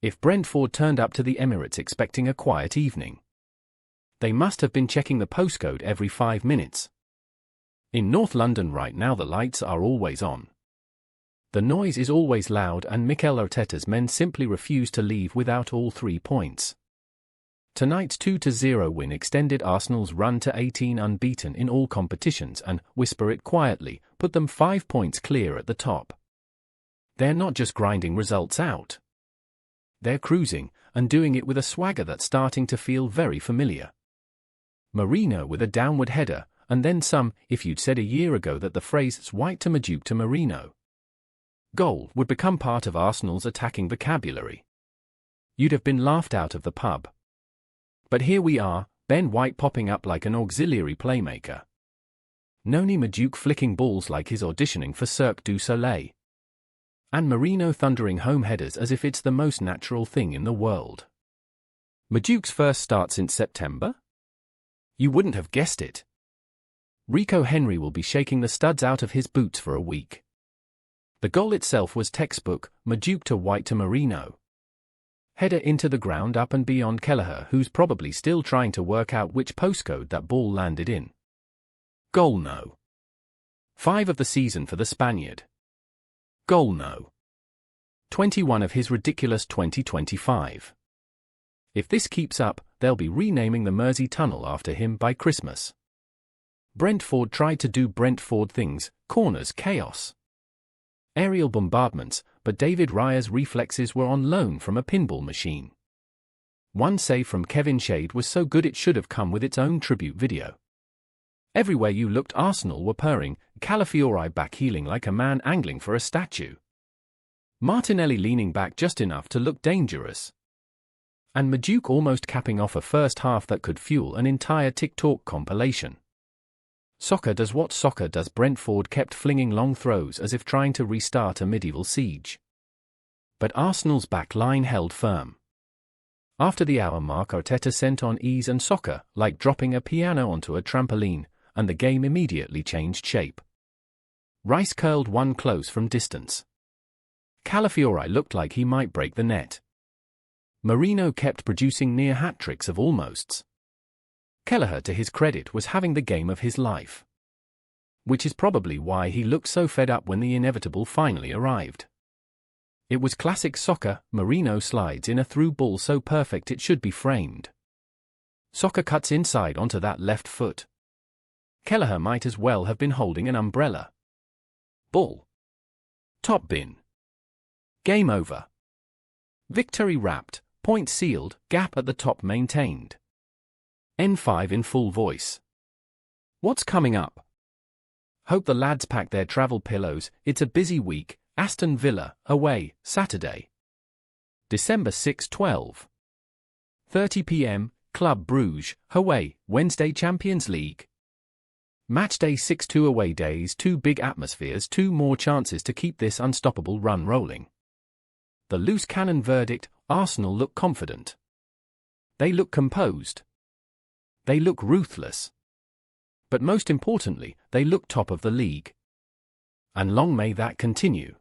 If Brentford turned up to the Emirates expecting a quiet evening, they must have been checking the postcode every 5 minutes. In North London right now the lights are always on. The noise is always loud and Mikel Arteta's men simply refuse to leave without all 3 points. Tonight's 2-0 win extended Arsenal's run to 18 unbeaten in all competitions and, whisper it quietly, put them 5 points clear at the top. They're not just grinding results out. They're cruising, and doing it with a swagger that's starting to feel very familiar. Merino with a downward header, and then some. If you'd said a year ago that the phrase "white to Madueke to Merino" goal would become part of Arsenal's attacking vocabulary, you'd have been laughed out of the pub. But here we are, Ben White popping up like an auxiliary playmaker. Noni Madueke flicking balls like he's auditioning for Cirque du Soleil. And Merino thundering home headers as if it's the most natural thing in the world. Madueke's first start since September? You wouldn't have guessed it. Rico Henry will be shaking the studs out of his boots for a week. The goal itself was textbook, Madueke to White to Merino. Header into the ground up and beyond Kelleher, who's probably still trying to work out which postcode that ball landed in. Goal no. 5 of the season for the Spaniard. Goal no. 21 of his ridiculous 2025. If this keeps up, they'll be renaming the Mersey Tunnel after him by Christmas. Brentford tried to do Brentford things, corners chaos. Aerial bombardments, but David Raya's reflexes were on loan from a pinball machine. One save from Kevin Shade was so good it should have come with its own tribute video. Everywhere you looked Arsenal were purring, Calafiori backheeling like a man angling for a statue. Martinelli leaning back just enough to look dangerous. And Madueke almost capping off a first half that could fuel an entire TikTok compilation. Soccer does what soccer does. Brentford kept flinging long throws as if trying to restart a medieval siege. But Arsenal's back line held firm. After the hour mark Arteta sent on ease and soccer, like dropping a piano onto a trampoline, and the game immediately changed shape. Rice curled one close from distance. Calafiori looked like he might break the net. Merino kept producing near hat-tricks of almosts. Kelleher, to his credit, was having the game of his life. Which is probably why he looked so fed up when the inevitable finally arrived. It was classic soccer. Merino slides in a through ball so perfect it should be framed. Soccer cuts inside onto that left foot. Kelleher might as well have been holding an umbrella. Ball. Top bin. Game over. Victory wrapped, point sealed, gap at the top maintained. N5 in full voice. What's coming up? Hope the lads pack their travel pillows. It's a busy week. Aston Villa, away, Saturday. December 6, 12:30 p.m, Club Brugge, away, Wednesday Champions League. Matchday 6-2 away days, 2 big atmospheres, 2 more chances to keep this unstoppable run rolling. The loose cannon verdict, Arsenal look confident. They look composed. They look ruthless. But most importantly, they look top of the league. And long may that continue.